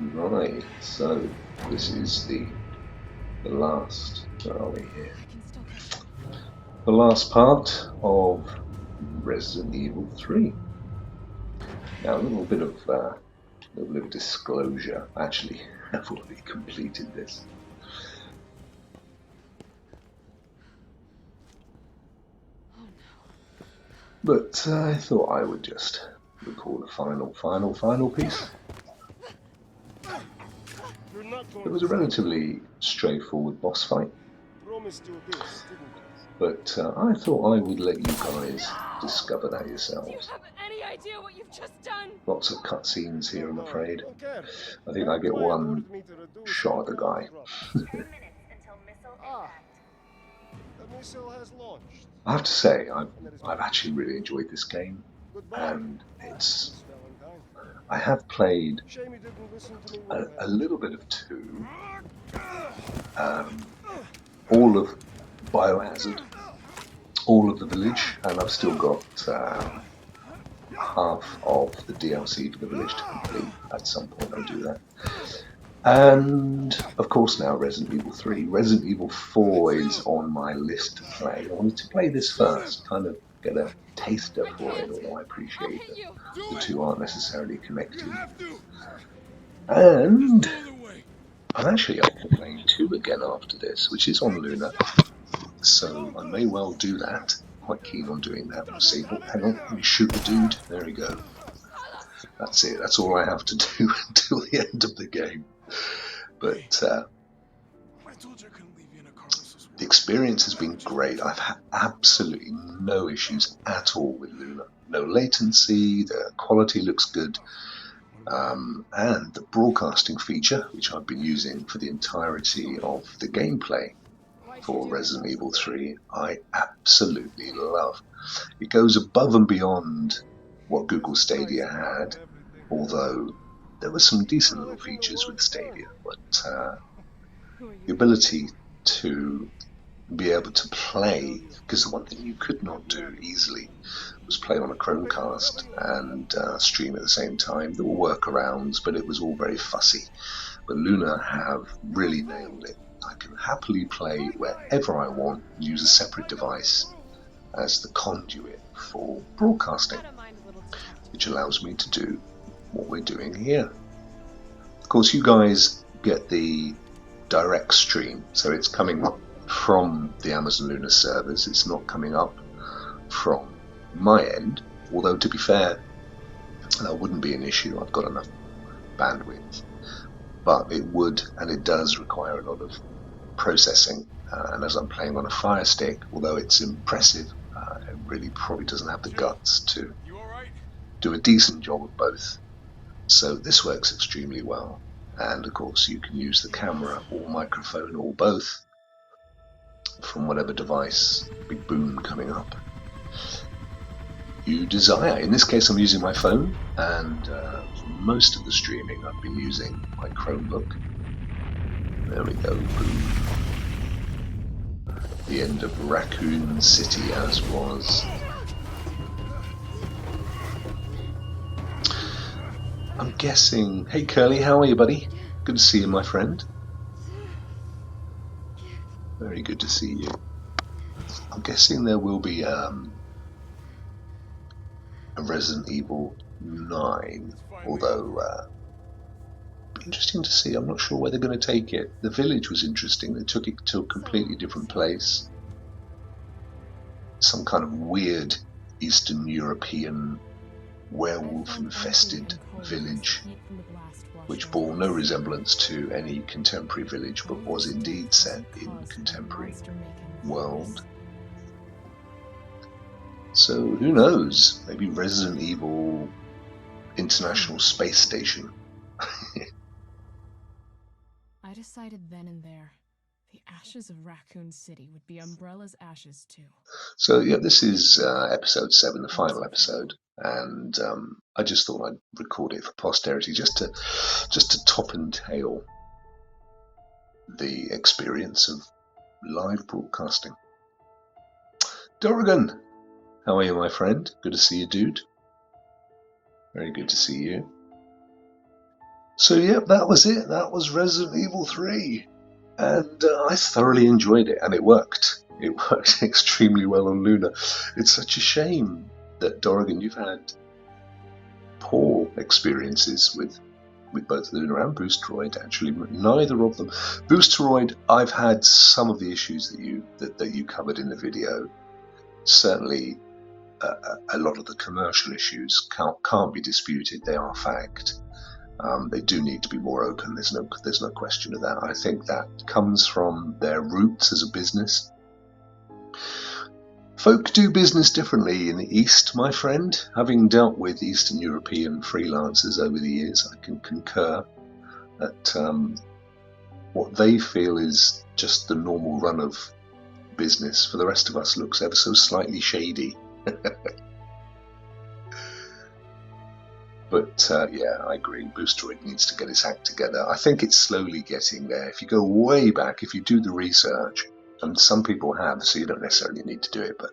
Right, so this is the last, where are we here? The last part of Resident Evil 3. Now a little bit of disclosure. Actually, I've already completed this. But I thought I would just record a final piece. It was a relatively straightforward boss fight, but I thought I would let you guys discover that yourselves. Do you have any idea what you've just done? Lots of cutscenes here, I'm afraid. I think I get one shot at the guy. 10 minutes until missile impact. The missile has launched. I have to say, I've actually really enjoyed this game, and I have played a little bit of 2, all of Biohazard, all of the village, and I've still got half of the DLC for the village to complete. At some point I'll do that. And of course now Resident Evil 3. Resident Evil 4 is on my list to play. I wanted to play this first, kind of get a taster for it, although I appreciate that the two aren't necessarily connected. And I'm actually up for playing 2 again after this, which is on Luna, so I may well do that. Quite keen on doing that. We'll see. Oh, hang on, let me shoot the dude. There we go. That's it. That's all I have to do until the end of the game. But the experience has been great. I've had absolutely no issues at all with Luna. No latency, the quality looks good, and the broadcasting feature, which I've been using for the entirety of the gameplay for Resident Evil 3, I absolutely love. It goes above and beyond what Google Stadia had, although there were some decent little features with Stadia, but the ability to be able to play, because the one thing you could not do easily was play on a Chromecast and stream at the same time. There were workarounds, but it was all very fussy. But Luna have really nailed it. I can happily play wherever I want, use a separate device as the conduit for broadcasting, which allows me to do what we're doing here. Of course, you guys get the direct stream, so it's coming up from the Amazon Luna servers. It's not coming up from my end, although to be fair, that wouldn't be an issue. I've got enough bandwidth, but it would, and it does require a lot of processing, and as I'm playing on a Fire Stick, although it's impressive, it really probably doesn't have the guts to do a decent job of both. So this works extremely well, and of course you can use the camera or microphone or both from whatever device, big boom coming up, you desire. In this case I'm using my phone, and for most of the streaming I've been using my Chromebook. There we go, boom. The end of Raccoon City as was. I'm guessing... Hey Curly, how are you, buddy? Good to see you, my friend. Very good to see you. I'm guessing there will be a Resident Evil 9, although interesting to see. I'm not sure where they're going to take it. The village was interesting. They took it to a completely different place. Some kind of weird Eastern European werewolf-infested village, which bore no resemblance to any contemporary village, but was indeed set in the contemporary world. So who knows? Maybe Resident Evil International Space Station. I decided then and there, the ashes of Raccoon City would be Umbrella's ashes too. So yeah, this is episode 7, the final episode, and I just thought I'd record it for posterity, just to top and tail the experience of live broadcasting. Dorrigan, how are you, my friend? Good to see you, dude. Very good to see you. So yep, that was it. That was Resident Evil 3. And I thoroughly enjoyed it, and it worked. It worked extremely well on Luna. It's such a shame that, Dorrigan, you've had poor experiences with both Luna and Boosteroid. Actually, neither of them. Boosteroid, I've had some of the issues that you covered in the video. Certainly, a lot of the commercial issues can't be disputed. They are fact. They do need to be more open. There's no question of that. I think that comes from their roots as a business. Folk do business differently in the East, my friend. Having dealt with Eastern European freelancers over the years, I can concur that what they feel is just the normal run of business for the rest of us looks ever so slightly shady. But yeah, I agree. Boosteroid needs to get his act together. I think it's slowly getting there. If you go way back, if you do the research, and some people have, so you don't necessarily need to do it, but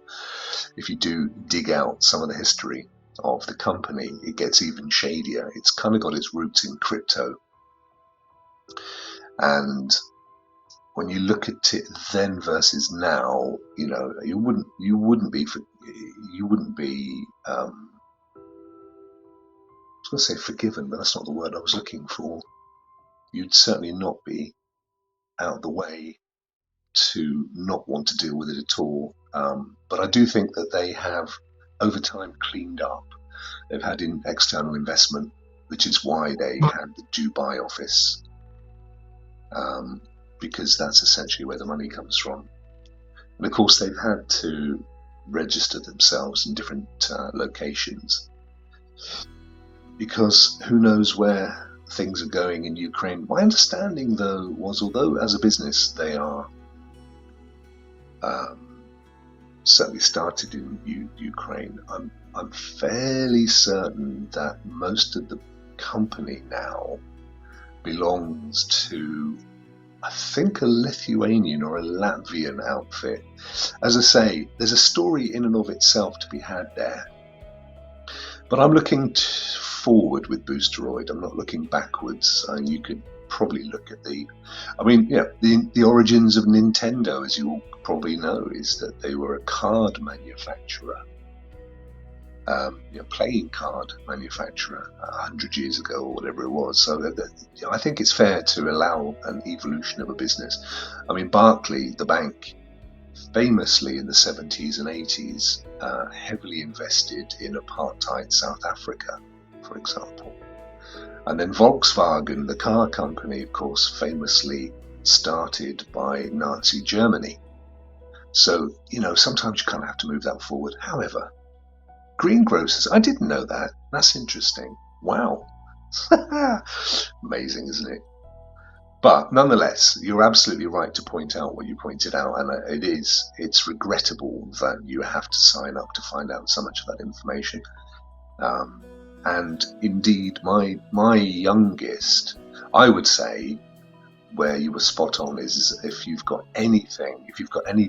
if you do dig out some of the history of the company, it gets even shadier. It's kind of got its roots in crypto. And when you look at it then versus now, you know, you wouldn't be I was going to say forgiven, but that's not the word I was looking for. You'd certainly not be out of the way to not want to deal with it at all. But I do think that they have, over time, cleaned up. They've had external investment, which is why they had the Dubai office, because that's essentially where the money comes from. And of course, they've had to register themselves in different locations, because who knows where things are going in Ukraine. My understanding, though, was although as a business they are certainly started in Ukraine, I'm fairly certain that most of the company now belongs to, I think, a Lithuanian or a Latvian outfit. As I say, there's a story in and of itself to be had there. But I'm looking forward with Boosteroid. I'm not looking backwards. And you could probably look at the origins of Nintendo, as you all probably know, is that they were a card manufacturer, playing card manufacturer 100 years ago or whatever it was. So I think it's fair to allow an evolution of a business. I mean, Barclays, the bank, famously in the 70s and 80s, heavily invested in apartheid South Africa, for example. And then Volkswagen, the car company, of course, famously started by Nazi Germany. So, sometimes you kind of have to move that forward. However, greengrocers, I didn't know that. That's interesting. Wow. Amazing, isn't it? But nonetheless, you're absolutely right to point out what you pointed out, and it's regrettable that you have to sign up to find out so much of that information. And indeed, my youngest, I would say, where you were spot on, is if you've got any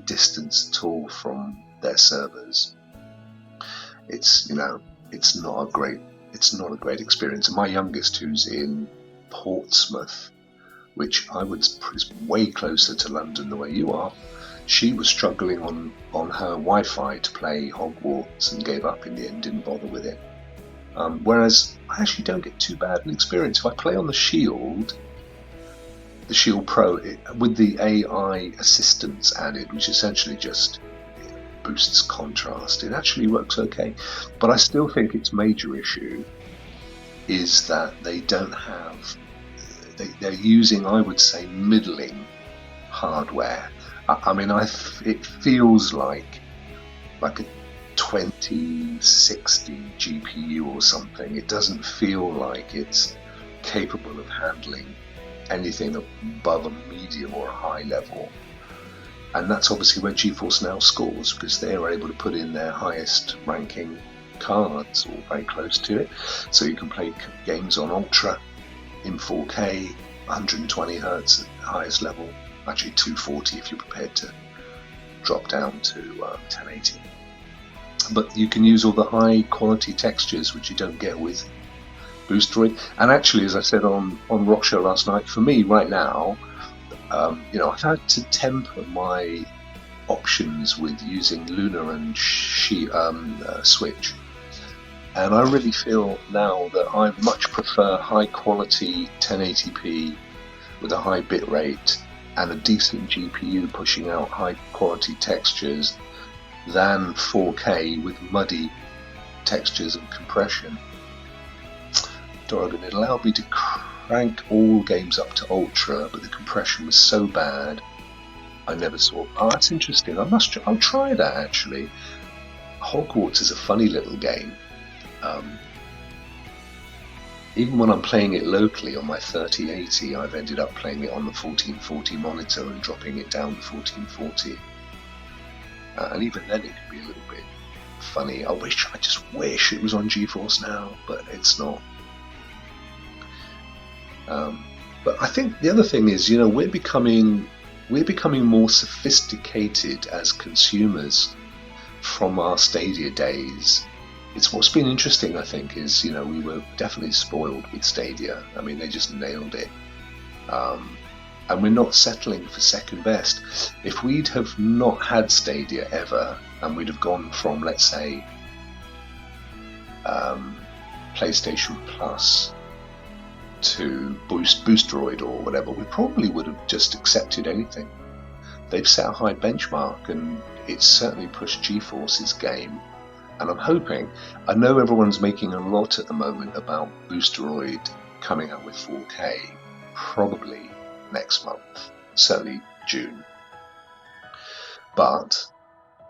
distance at all from their servers, it's not a great experience. And my youngest, who's in Portsmouth, which I would put is way closer to London the way you are, she was struggling on her Wi-Fi to play Hogwarts and gave up in the end, didn't bother with it. Whereas I actually don't get too bad an experience. If I play on the Shield Pro, with the AI assistance added, which essentially just boosts contrast, it actually works okay. But I still think its major issue is that they don't have, they're using, I would say, middling hardware. I mean, it feels like a 2060 GPU or something. It doesn't feel like it's capable of handling anything above a medium or a high level. And that's obviously where GeForce Now scores, because they are able to put in their highest ranking cards, or very close to it. So you can play games on Ultra in 4K, 120 Hertz at the highest level, actually 240 if you're prepared to drop down to 1080. But you can use all the high quality textures, which you don't get with Boosteroid. And actually, as I said on Rock Show last night, for me right now, I've had to temper my options with using Luna and Switch. And I really feel now that I much prefer high quality 1080p with a high bit rate and a decent GPU pushing out high quality textures than 4K with muddy textures and compression. Dorgan, it allowed me to crank all games up to ultra, but the compression was so bad I never saw. Oh, that's interesting. I'll try that actually. Hogwarts is a funny little game. Even when I'm playing it locally on my 3080, I've ended up playing it on the 1440 monitor and dropping it down to 1440. And even then it can be a little bit funny. I just wish it was on GeForce Now, but it's not. But I think the other thing is, we're becoming more sophisticated as consumers from our Stadia days. It's what's been interesting, I think, is we were definitely spoiled with Stadia. I mean, they just nailed it, and we're not settling for second best. If we'd have not had Stadia ever, and we'd have gone from, let's say, PlayStation Plus to Boosteroid or whatever, we probably would have just accepted anything. They've set a high benchmark, and it's certainly pushed GeForce's game. And I'm hoping, I know everyone's making a lot at the moment about Boosteroid coming out with 4K, probably next month, certainly June. But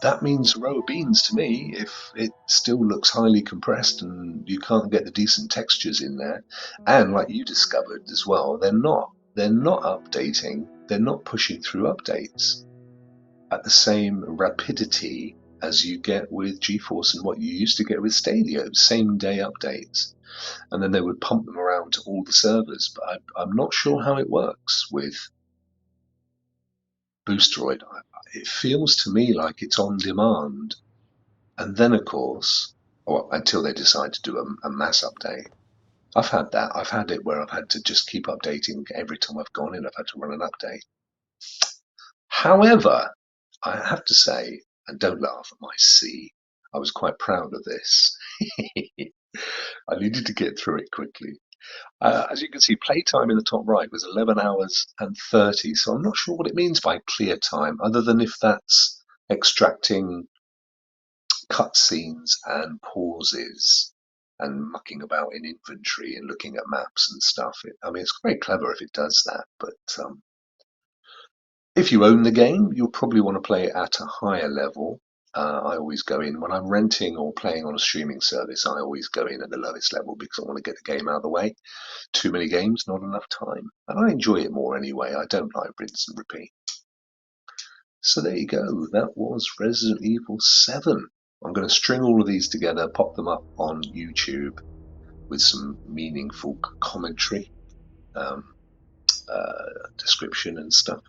that means a row of beans to me if it still looks highly compressed and you can't get the decent textures in there. And like you discovered as well, they're not updating, they're not pushing through updates at the same rapidity as you get with GeForce and what you used to get with Stadia, same day updates. And then they would pump them around to all the servers. But I'm not sure how it works with Boosteroid. It feels to me like it's on demand. And then, of course, until they decide to do a mass update. I've had that. I've had it where I've had to just keep updating every time I've gone in. I've had to run an update. However, I have to say, and don't laugh at my C, I was quite proud of this. I needed to get through it quickly. As you can see, playtime in the top right was 11 hours and 30, so I'm not sure what it means by clear time, other than if that's extracting cutscenes and pauses and mucking about in inventory and looking at maps and stuff. It's very clever if it does that, but if you own the game, you'll probably want to play it at a higher level. I always go in when I'm renting or playing on a streaming service. I always go in at the lowest level because I want to get the game out of the way. Too many games, not enough time, and I enjoy it more anyway. I don't like rinse and repeat. So there you go. That was Resident Evil 7. I'm going to string all of these together, pop them up on YouTube with some meaningful commentary, description and stuff.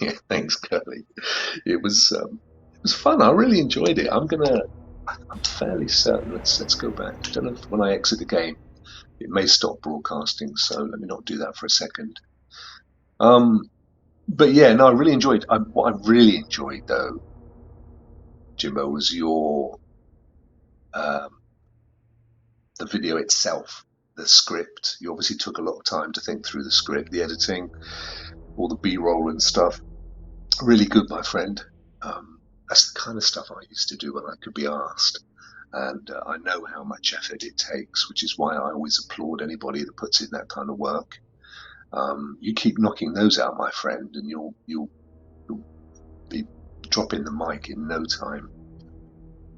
Yeah, thanks, Curly. It was fun. I really enjoyed it. I'm fairly certain. Let's go back. I don't know if when I exit the game, it may stop broadcasting. So let me not do that for a second. But yeah, no, I really enjoyed. What I really enjoyed though, Jimbo, was your the video itself, the script. You obviously took a lot of time to think through the script, the editing, all the B-roll and stuff. Really good, my friend. That's the kind of stuff I used to do when I could be asked. And I know how much effort it takes, which is why I always applaud anybody that puts in that kind of work. You keep knocking those out, my friend, and you'll be dropping the mic in no time.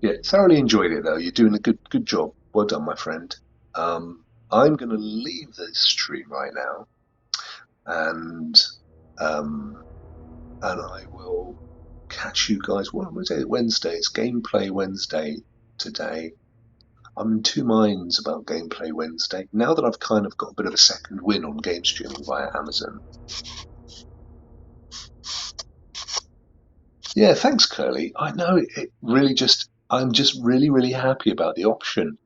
Yeah, thoroughly enjoyed it though. You're doing a good job. Well done, my friend. I'm going to leave this stream right now, and I will catch you guys. What was it? Wednesday. It's Gameplay Wednesday today. I'm in two minds about Gameplay Wednesday. Now that I've kind of got a bit of a second win on game streaming via Amazon. Yeah, thanks, Curly. I know it really I'm just really, really happy about the option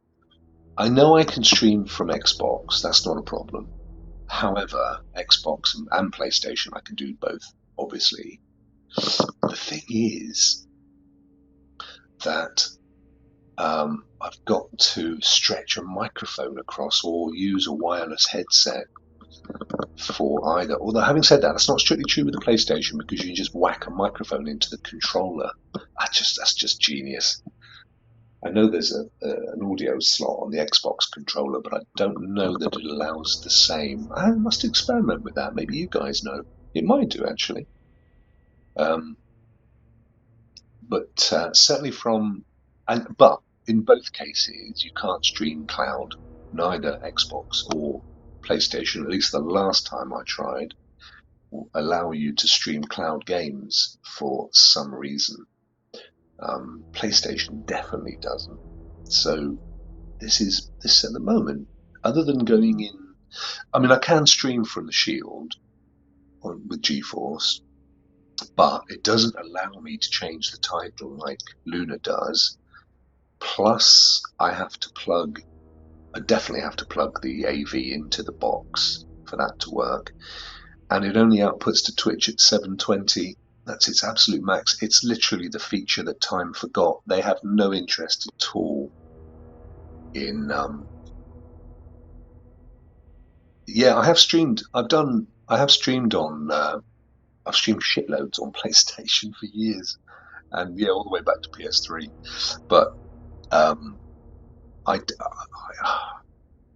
I know I can stream from Xbox. That's not a problem. However, Xbox and PlayStation, I can do both, obviously. The thing is that I've got to stretch a microphone across or use a wireless headset for either. Although, having said that, that's not strictly true with the PlayStation because you can just whack a microphone into the controller. That's just genius. I know there's an audio slot on the Xbox controller, but I don't know that it allows the same. I must experiment with that. Maybe you guys know. It might do, actually. But certainly but in both cases, you can't stream cloud, neither Xbox or PlayStation, at least the last time I tried, will allow you to stream cloud games for some reason. PlayStation definitely doesn't. So this at the moment, other than going in, I mean, I can stream from the Shield with GeForce, but it doesn't allow me to change the title like Luna does. Plus, I definitely have to plug the AV into the box for that to work. And it only outputs to Twitch at 720. That's its absolute max. It's literally the feature that Time forgot. They have no interest at all in yeah, I have streamed. I've streamed shitloads on PlayStation for years, and yeah, all the way back to PS3. But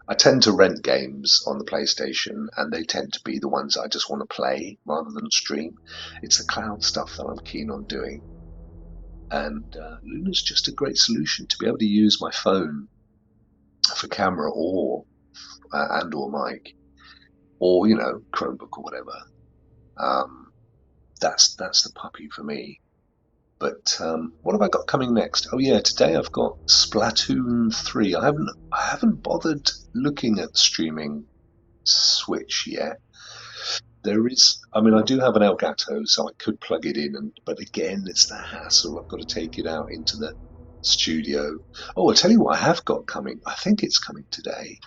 I tend to rent games on the PlayStation, and they tend to be the ones I just want to play rather than stream. It's the cloud stuff that I'm keen on doing, and Luna's just a great solution to be able to use my phone for camera or mic, or Chromebook or whatever. That's the puppy for me. But what have I got coming next? Oh yeah, today I've got Splatoon 3. I haven't bothered looking at streaming Switch yet. I do have an Elgato, so I could plug it in, but again, it's the hassle. I've got to take it out into the studio. Oh, I'll tell you what I have got coming. I think it's coming today,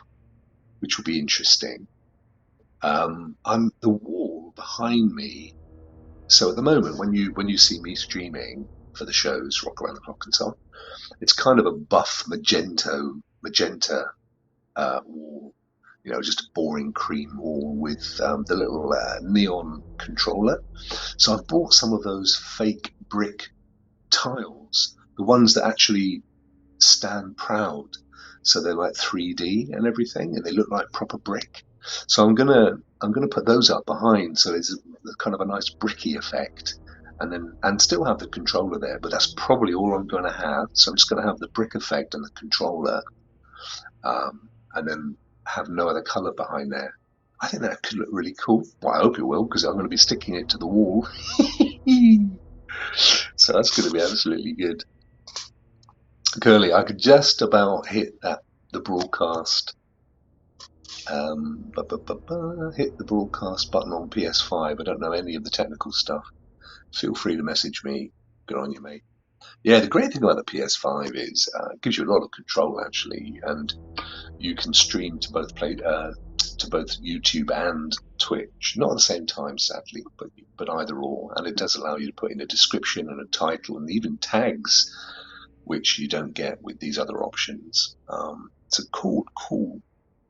which will be interesting. The wall behind me. So at the moment, when you see me streaming for the shows, Rokk, Ragnarok and so on, it's kind of a buff magenta wall, just a boring cream wall with the little neon controller. So I've bought some of those fake brick tiles, the ones that actually stand proud. So they're like 3D and everything, and they look like proper brick. So I'm gonna put those up behind, so it's kind of a nice bricky effect, and still have the controller there. But that's probably all I'm going to have. So I'm just going to have the brick effect and the controller, and then have no other color behind there. I think that could look really cool. Well, I hope it will, because I'm going to be sticking it to the wall. So that's going to be absolutely good. Curly, I could just about hit the broadcast. Hit the broadcast button on PS5. I don't know any of the technical stuff. Feel free to message me. Good on you, mate. Yeah, the great thing about the PS5 is it gives you a lot of control actually, and you can stream to both YouTube and Twitch, not at the same time, sadly, but either or. And it does allow you to put in a description and a title and even tags, which you don't get with these other options. It's a cool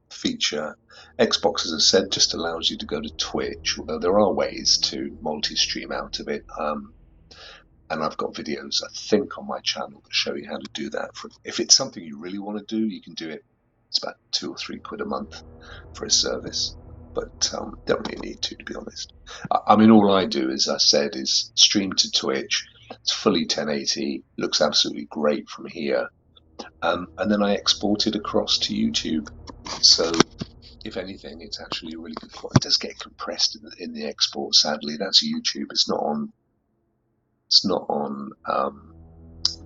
feature. Xbox, as I said, just allows you to go to Twitch, although there are ways to multi-stream out of it. And I've got videos, I think, on my channel that show you how to do that. If it's something you really want to do, you can do it. It's about £2 or £3 a month for a service, but don't really need to be honest. I mean, all I do, as I said, is stream to Twitch. It's fully 1080, looks absolutely great from here, and then I export it across to YouTube. So, if anything, it's actually a really good quality. It does get compressed in the export. Sadly, that's YouTube. It's not on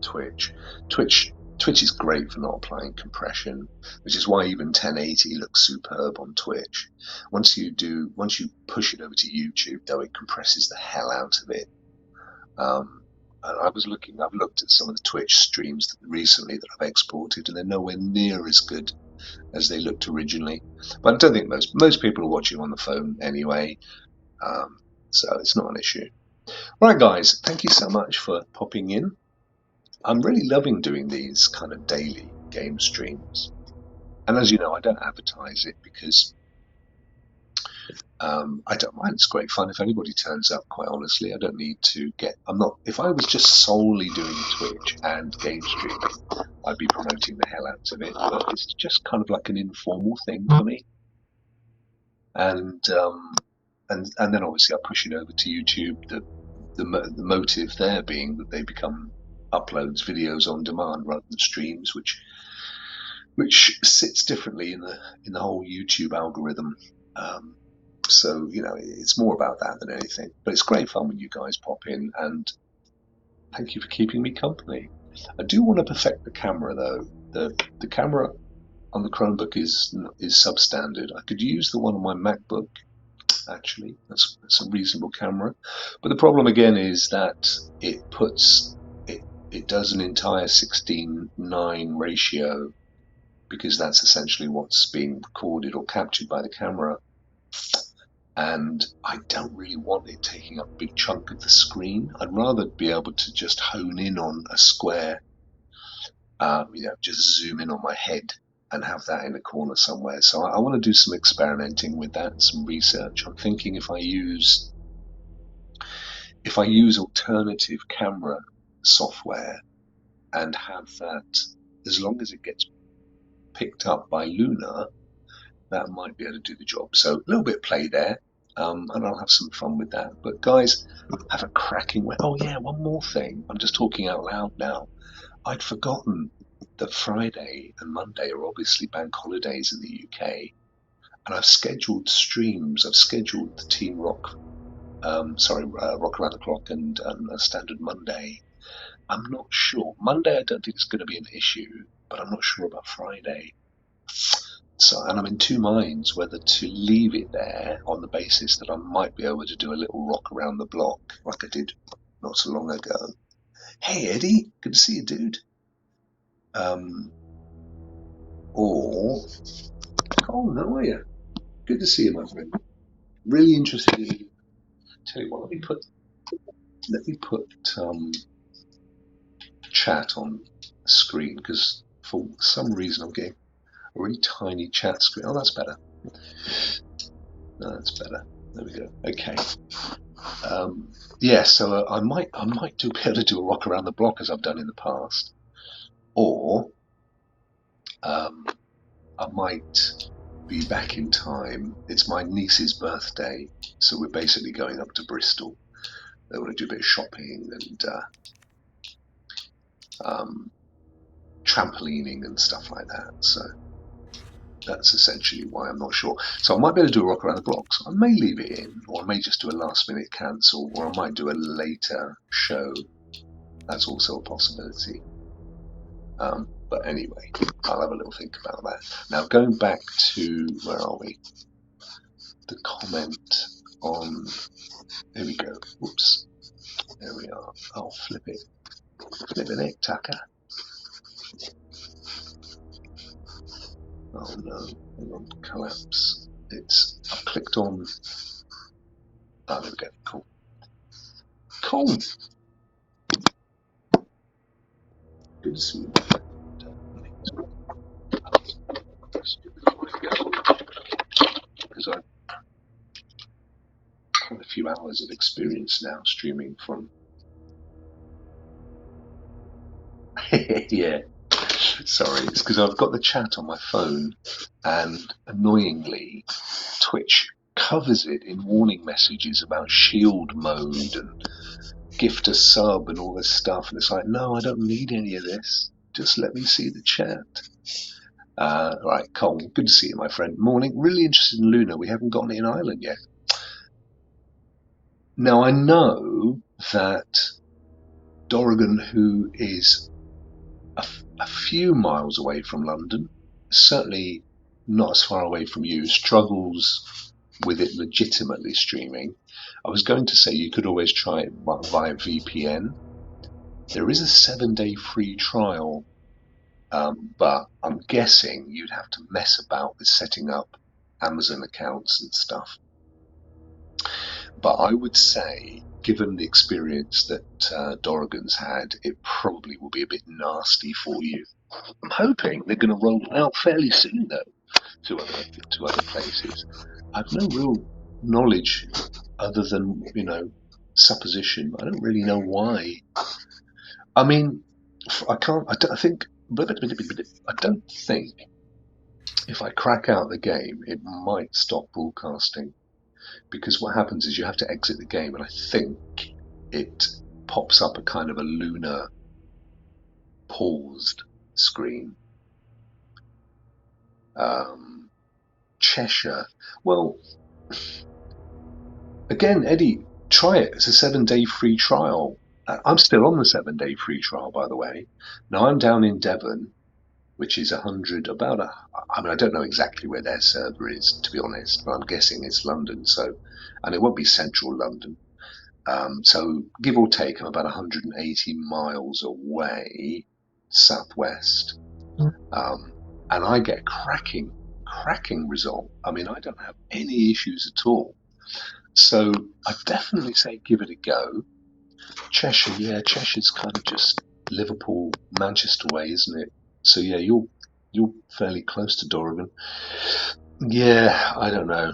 Twitch. Twitch is great for not applying compression, which is why even 1080 looks superb on Twitch. Once you push it over to YouTube, though, it compresses the hell out of it. And I've looked at some of the Twitch streams recently that I've exported, and they're nowhere near as good as they looked originally. But I don't think most people are watching on the phone anyway, so it's not an issue. Right, guys, thank you so much for popping in. I'm really loving doing these kind of daily game streams. And as you know, I don't advertise it because I don't mind. It's great fun if anybody turns up, quite honestly. I don't need to get, if I was just solely doing Twitch and game streaming, I'd be promoting the hell out of it. But it's just kind of like an informal thing for me. And then obviously I push it over to YouTube. The motive there being that they become uploads, videos on demand rather than streams, which sits differently in the whole YouTube algorithm. So it's more about that than anything. But it's great fun when you guys pop in, and thank you for keeping me company. I do want to perfect the camera though. The camera on the Chromebook is substandard. I could use the one on my MacBook. Actually, that's a reasonable camera, but the problem again is that it does an entire 16:9 ratio, because that's essentially what's being recorded or captured by the camera, and I don't really want it taking up a big chunk of the screen. I'd rather be able to just hone in on a square, just zoom in on my head and have that in a corner somewhere. So I want to do some experimenting with that, some research. I'm thinking if I use alternative camera software and have that, as long as it gets picked up by Luna, that might be able to do the job. So a little bit of play there, and I'll have some fun with that. But guys, have a cracking way. Oh yeah, one more thing. I'm just talking out loud now. I'd forgotten that Friday and Monday are obviously bank holidays in the UK, and I've scheduled streams. I've scheduled the Team Rokk, Rokk Around the Clock and a Standard Monday. I'm not sure. Monday I don't think it's going to be an issue, but I'm not sure about Friday. So, and I'm in two minds whether to leave it there on the basis that I might be able to do a little Rokk Around the Block like I did not so long ago. Hey Eddie, good to see you, dude. Or, oh, how are you? Good to see you, my friend. Really interested in you. Tell you what, let me put chat on the screen, because for some reason I'm getting a really tiny chat screen. Oh, that's better. No, that's better. There we go. Okay. Yeah, so I might be able to do a Rokk Around the Block as I've done in the past, or I might be back in time. It's my niece's birthday, so we're basically going up to Bristol. They want to do a bit of shopping and trampolining and stuff like that. So that's essentially why I'm not sure. So I might be able to do a Rokk Around the Block. So I may leave it in, or I may just do a last minute cancel, or I might do a later show. That's also a possibility. But anyway, I'll have a little think about that. Now, going back to, where are we? The comment on, here we go. Whoops. There we are. I'll flip it. Flipping it, Tucker. Oh no, hang on, collapse. I've clicked on, there we go, cool. Cool. Good to see you. Because I've quite a few hours of experience now streaming from. Yeah, sorry, it's because I've got the chat on my phone, and annoyingly, Twitch covers it in warning messages about shield mode and gift a sub and all this stuff, and it's like, no, I don't need any of this. Just let me see the chat. Right, Cole, good to see you, my friend. Morning. Really interested in Luna. We haven't gotten it in Ireland yet. Now, I know that Dorrigan, who is a few miles away from London, certainly not as far away from you, struggles with it legitimately streaming. I was going to say you could always try it via VPN. There is a 7-day free trial But I'm guessing you'd have to mess about with setting up Amazon accounts and stuff. But I would say, given the experience that Dorrigan's had, it probably will be a bit nasty for you. I'm hoping they're going to roll it out fairly soon, though, to other places. I've no real knowledge other than, supposition. I don't really know why. I mean, I can't. I don't think. I don't think if I crack out the game, it might stop broadcasting, because what happens is you have to exit the game, and I think it pops up a kind of a lunar paused screen. Cheshire. Well, again, Eddie, try it. It's a 7-day free trial. I'm still on the 7-day free trial, by the way. Now I'm down in Devon, which is 100, I mean, I don't know exactly where their server is, to be honest, but I'm guessing it's London, and it won't be central London. So give or take, I'm about 180 miles away, southwest. And I get cracking result. I mean, I don't have any issues at all. So I definitely say give it a go. Cheshire, yeah, Cheshire's kind of just Liverpool, Manchester way, isn't it? So yeah, you're fairly close to Dorrigan. Yeah, I don't know.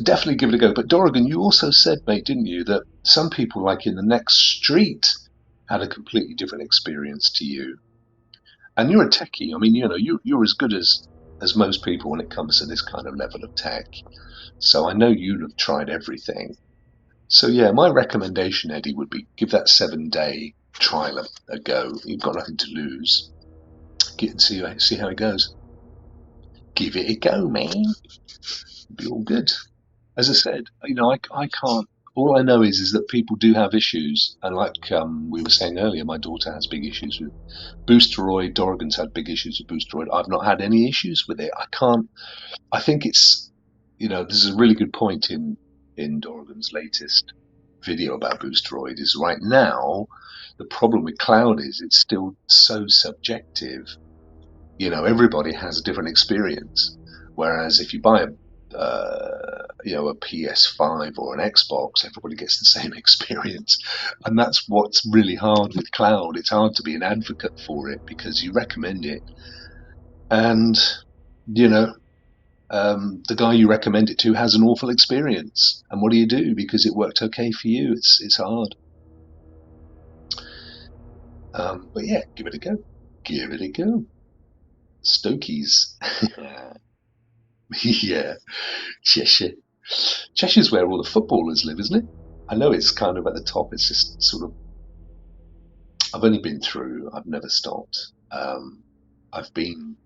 Definitely give it a go. But Dorrigan, you also said, mate, didn't you, that some people, like in the next street, had a completely different experience to you. And you're a techie. I mean, you're as good as most people when it comes to this kind of level of tech. So I know you'd have tried everything. So yeah, my recommendation, Eddie, would be give that 7-day trial a go. You've got nothing to lose. Get and see how it goes. Give it a go, man. It'll be all good. As I said, I can't. All I know is that people do have issues, and like we were saying earlier, my daughter has big issues with Boosteroid. Dorrigan's had big issues with Boosteroid. I've not had any issues with it. I can't. I think it's, this is a really good point in Dorrigan's latest video about Boosteroid. Is right now the problem with cloud is it's still so subjective. Everybody has a different experience. Whereas if you buy a PS5 or an Xbox, everybody gets the same experience. And that's what's really hard with cloud. It's hard to be an advocate for it because you recommend it, and the guy you recommend it to has an awful experience. And what do you do? Because it worked okay for you. It's hard. But yeah, give it a go. Give it a go. Stokies. Yeah. Cheshire. Cheshire's where all the footballers live, isn't it? I know it's kind of at the top. It's just sort of. I've only been through. I've never stopped. I've been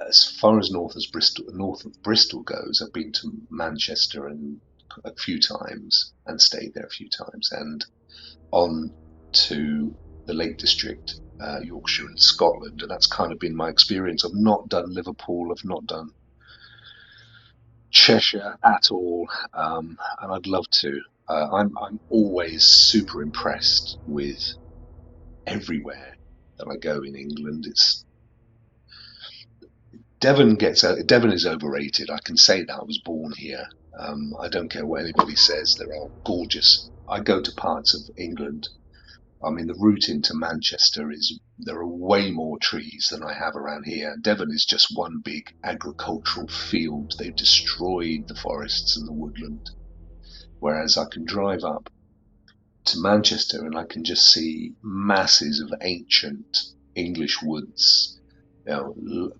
as far as north of Bristol goes. I've been to Manchester a few times and stayed there a few times, and on to the Lake District, Yorkshire and Scotland, and that's kind of been my experience. I've not done Liverpool. I've not done Cheshire at all, and I'd love to. I'm always super impressed with everywhere that I go in England. Devon is overrated. I can say that. I was born here. I don't care what anybody says. There are gorgeous. I go to parts of England. I mean, the route into Manchester there are way more trees than I have around here. Devon is just one big agricultural field. They've destroyed the forests and the woodland. Whereas I can drive up to Manchester and I can just see masses of ancient English woods,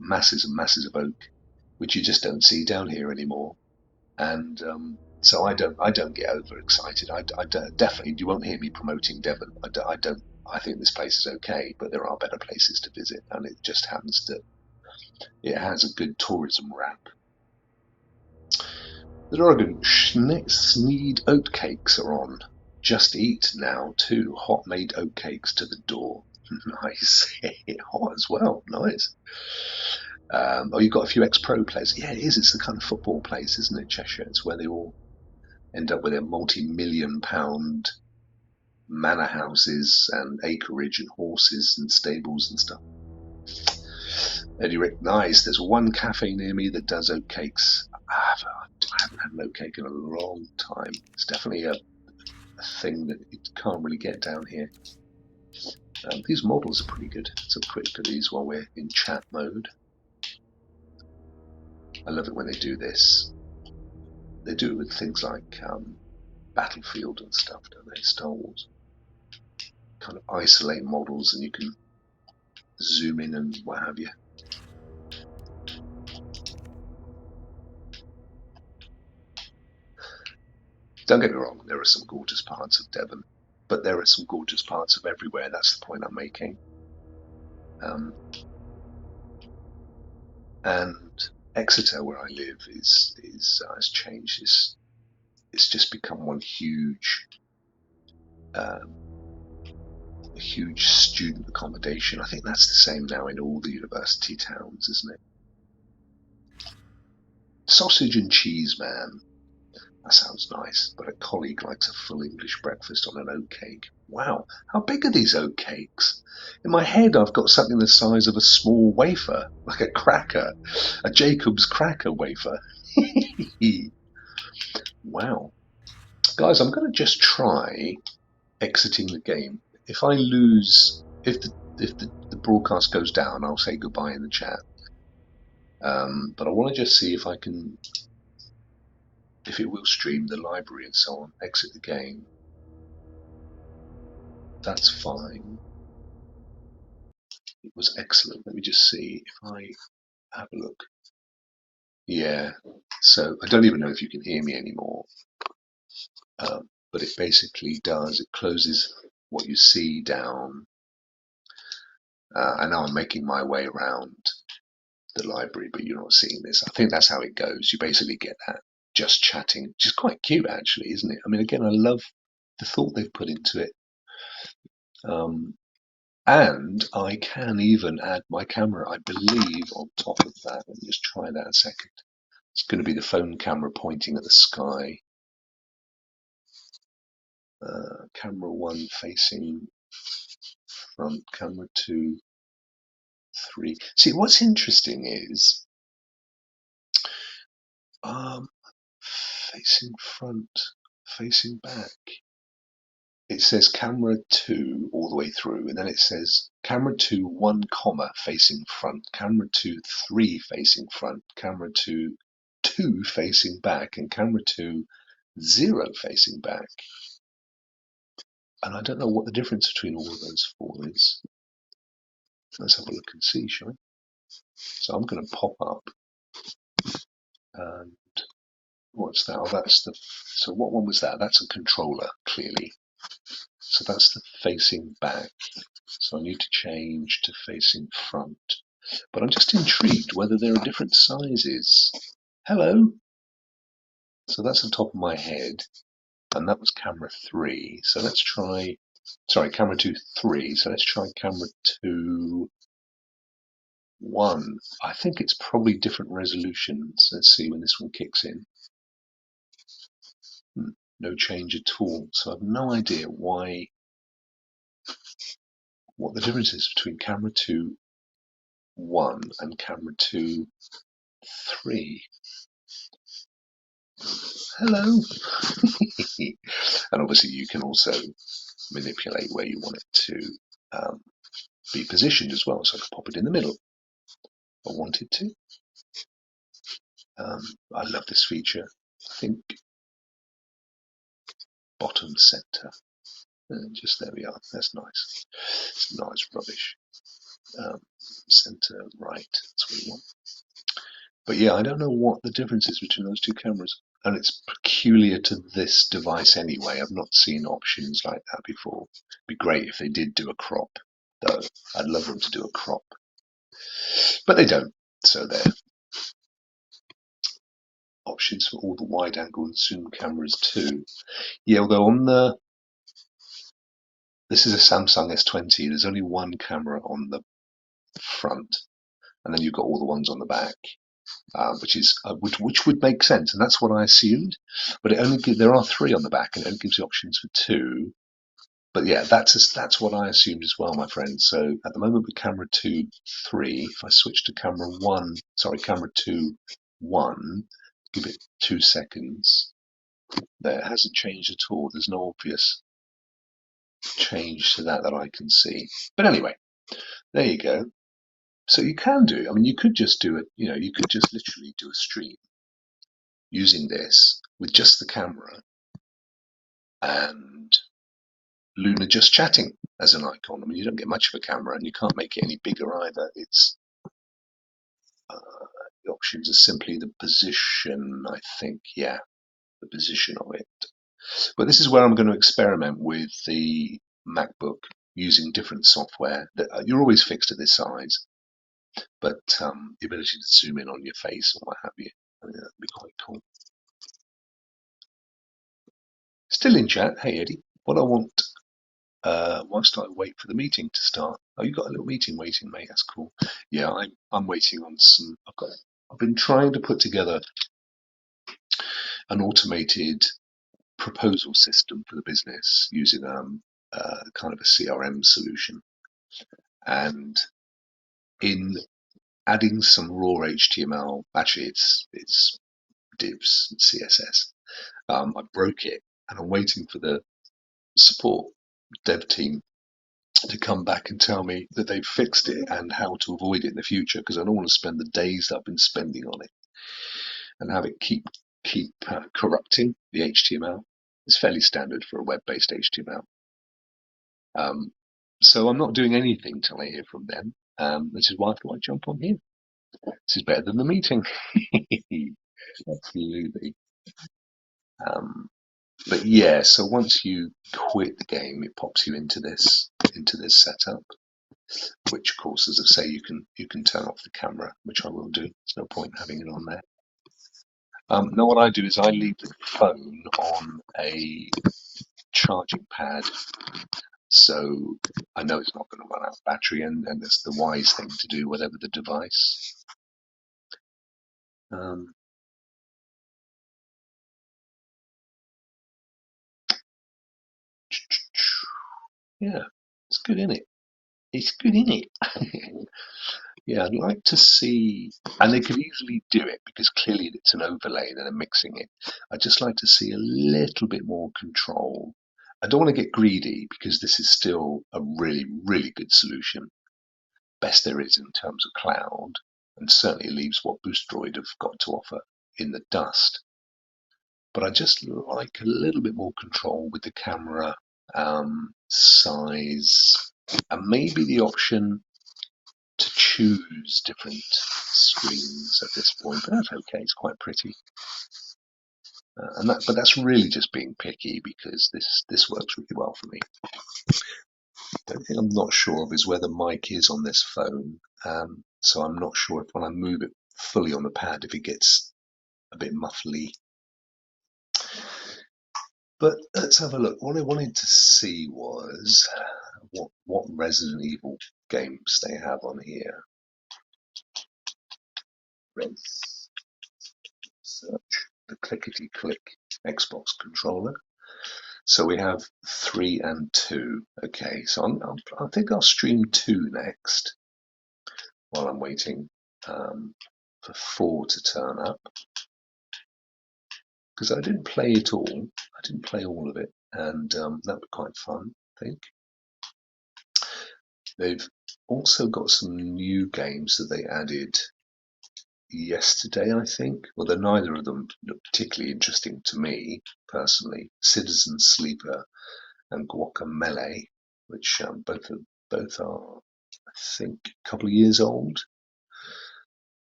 masses and masses of oak, which you just don't see down here anymore. And so I don't get overexcited. I definitely, you won't hear me promoting Devon. I don't. I think this place is okay, but there are better places to visit, and it just happens that it has a good tourism rap. The Oregon Sneed oatcakes are on. Just Eat now too. Hot made oatcakes to the door. Nice. Hot as well. Nice. You've got a few ex-pro players. Yeah, it is. It's the kind of football place, isn't it, Cheshire? It's where they all end up with their multi-million-pound manor houses and acreage and horses and stables and stuff. Eddie Rick, nice. There's one cafe near me that does oatcakes. I haven't had an oatcake in a long time. It's definitely a thing that you can't really get down here. These models are pretty good. Let's have a quick look at these while we're in chat mode. I love it when they do this. They do it with things like Battlefield and stuff, don't they? Star Wars. Kind of isolate models and you can zoom in and what have you. Don't get me wrong, there are some gorgeous parts of Devon, but there are some gorgeous parts of everywhere. That's the point I'm making. And Exeter, where I live, has changed. It's just become one huge student accommodation. I think that's the same now in all the university towns, isn't it? Sausage and cheese, man. That sounds nice, but a colleague likes a full English breakfast on an oatcake. Wow, how big are these oatcakes? In my head, I've got something the size of a small wafer, like a cracker, a Jacob's cracker wafer. Wow. Guys, I'm going to just try exiting the game. If I lose, if the broadcast goes down, I'll say goodbye in the chat. But I want to just see if I can, if it will stream the library and so on. Exit the game. That's fine. It was excellent. Let me just see if I have a look. Yeah, so I don't even know if you can hear me anymore. But it basically does. It closes what you see down. And now I'm making my way around the library, but you're not seeing this. I think that's how it goes. You basically get that just chatting, which is quite cute, actually, isn't it? I mean, again, I love the thought they've put into it. And I can even add my camera, I believe, on top of that. Let me just try that a second. It's going to be the phone camera pointing at the sky. Camera 1 facing front, camera 2, 3. See, what's interesting is facing front, facing back. It says camera 2 all the way through, and then it says camera 2 1 comma facing front, camera 2 3 facing front, camera 2 2 facing back, and camera 2 0 facing back. And I don't know what the difference between all of those four is. Let's have a look and see, shall we? So I'm going to pop up, and what's that? Oh, that's the. So what one was that? That's a controller, clearly. So that's the facing back. So I need to change to facing front. But I'm just intrigued whether there are different sizes. Hello. So that's the top of my head, and that was camera 3. So let's try. Sorry, camera 2 3. So let's try camera 2 1. I think it's probably different resolutions. Let's see when this one kicks in. No change at all. So I have no idea what the difference is between camera 2 1 and camera 2 3. Hello. And obviously you can also manipulate where you want it to be positioned as well. So I could pop it in the middle if I wanted to. I love this feature. I think bottom center. Just there we are. That's nice. It's nice rubbish. Center right. That's what we want. But yeah, I don't know what the difference is between those two cameras. And it's peculiar to this device anyway. I've not seen options like that before. It'd be great if they did do a crop, though. I'd love them to do a crop. But they don't, so there. Options for all the wide angle and zoom cameras too. Yeah, although on this is a Samsung S20, there's only one camera on the front, and then you've got all the ones on the back. Which would make sense, and that's what I assumed. But there are 3 on the back, and it only gives you options for 2. But yeah, that's what I assumed as well, my friend. So at the moment with camera 2, 3, if I switch to camera 1, sorry, camera 2, 1, give it 2 seconds, there it hasn't changed at all. There's no obvious change to that I can see. But anyway, there you go. So you can do, I mean, you could just do it, you could just literally do a stream using this with just the camera and Luna just chatting as an icon. I mean, you don't get much of a camera and you can't make it any bigger either. It's the options are simply the position, I think. Yeah, the position of it. But this is where I'm going to experiment with the MacBook using different software. You're always fixed at this size, but the ability to zoom in on your face or what have you, I mean, that'd be quite cool. Still in chat. Hey Eddie, what I want whilst I wait for the meeting to start. Oh, you got a little meeting waiting, mate. That's cool. Yeah, I'm waiting on some. I've been trying to put together an automated proposal system for the business using kind of a CRM solution, and in adding some raw HTML. Actually, it's divs and CSS. I broke it, and I'm waiting for the support dev team to come back and tell me that they've fixed it and how to avoid it in the future, because I don't want to spend the days that I've been spending on it and have it keep corrupting the HTML. It's fairly standard for a web-based HTML. So I'm not doing anything till I hear from them. This is why I thought I'd jump on here. This is better than the meeting. Absolutely. But yeah, so once you quit the game, it pops you into this setup, which of course, as I say, you can turn off the camera, which I will do. There's no point having it on there. Now what I do is I leave the phone on a charging pad, so I know it's not going to run out of battery, and it's the wise thing to do, whatever the device. Yeah, it's good, isn't it? It's good, isn't it? Yeah, I'd like to see, and they could easily do it because clearly it's an overlay and they're mixing it. I'd just like to see a little bit more control. I don't want to get greedy because this is still a really, really good solution. Best there is in terms of cloud, and certainly leaves what Boostroid have got to offer in the dust. But I just like a little bit more control with the camera size, and maybe the option to choose different screens at this point. But that's okay; it's quite pretty. But that's really just being picky because this works really well for me. The only thing I'm not sure of is where the mic is on this phone. So I'm not sure if when I move it fully on the pad, if it gets a bit muffly. But let's have a look. What I wanted to see was what Resident Evil games they have on here. Search the clickety click Xbox controller. So we have 3 and 2. Okay, so I think I'll stream 2 next while I'm waiting for 4 to turn up. Because I didn't play it all. I didn't play all of it, and that was quite fun, I think. They've also got some new games that they added yesterday, I think. Well, neither of them look particularly interesting to me personally. Citizen Sleeper and Guacamelee, which both are, I think, a couple of years old.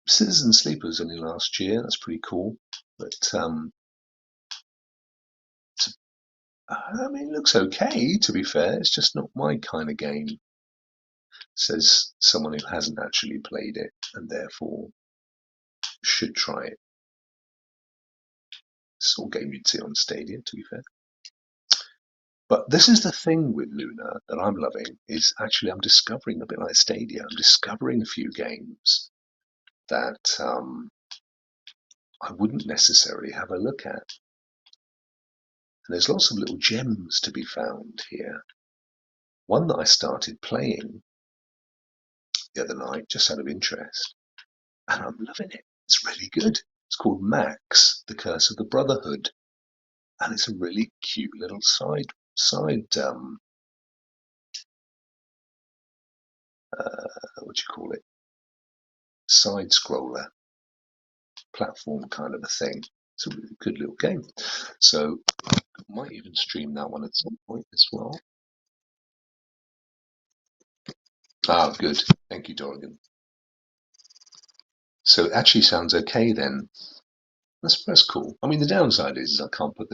Citizen Sleeper was only last year. That's pretty cool. But I mean, it looks okay, to be fair. It's just not my kind of game, says someone who hasn't actually played it and therefore should try it. It's all game you'd see on Stadia, to be fair. But this is the thing with Luna that I'm loving, is actually I'm discovering, a bit like Stadia, I'm discovering a few games that I wouldn't necessarily have a look at. And there's lots of little gems to be found here. One that I started playing the other night, just out of interest, and I'm loving it. It's really good. It's called Max, The Curse of the Brotherhood, and it's a really cute little side what do you call it? Side scroller platform kind of a thing. It's a really good little game. So I might even stream that one at some point as well. Ah, good. Thank you, Dorgan. So it actually sounds okay then. That's cool. I mean, the downside is I can't put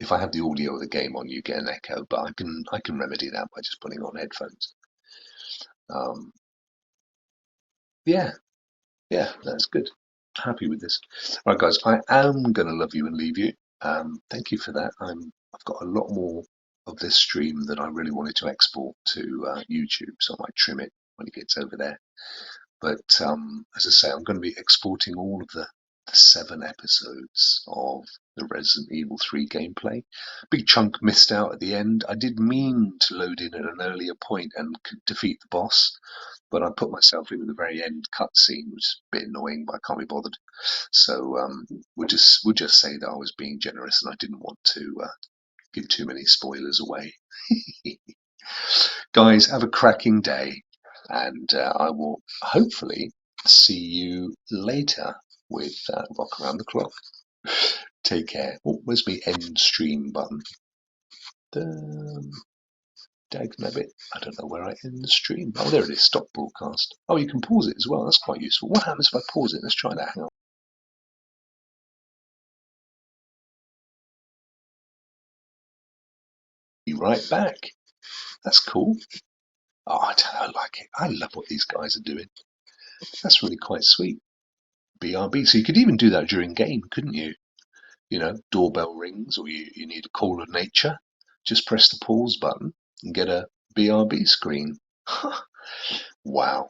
if I have the audio of the game on, you get an echo, but I can remedy that by just putting on headphones. Yeah, that's good. Happy with this. Right, guys, I am gonna love you and leave you. Thank you for that. I've got a lot more of this stream that I really wanted to export to YouTube, so I might trim it when it gets over there. But as I say, I'm going to be exporting all of the 7 episodes of the Resident Evil 3 gameplay. Big chunk missed out at the end. I did mean to load in at an earlier point and defeat the boss, but I put myself in at the very end cutscene, which is a bit annoying, but I can't be bothered. So we'll just say that I was being generous and I didn't want to give too many spoilers away. Guys, have a cracking day, and I will hopefully see you later with Rokk Around the Clock. Take care. Oh, where's my end stream button? Dagnabbit. I don't know where I end the stream. Oh, there it is. Stop broadcast. Oh, you can pause it as well. That's quite useful. What happens if I pause it? Let's try that. Hang on. Be right back. That's cool. Oh, I like it. I love what these guys are doing. That's really quite sweet. BRB. So you could even do that during game, couldn't you? You know, doorbell rings or you need a call of nature. Just press the pause button and get a BRB screen. Wow.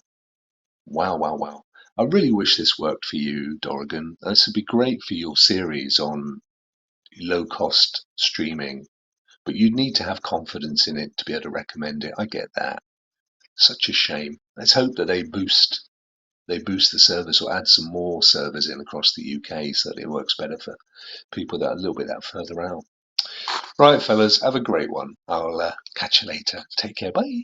Wow. I really wish this worked for you, Dorgan. This would be great for your series on low cost streaming, but you'd need to have confidence in it to be able to recommend it. I get that. Such a shame. Let's hope that they boost the service or add some more servers in across the UK so that it works better for people that are a little bit that further out. Right, fellas, have a great one. I'll catch you later. Take care. Bye.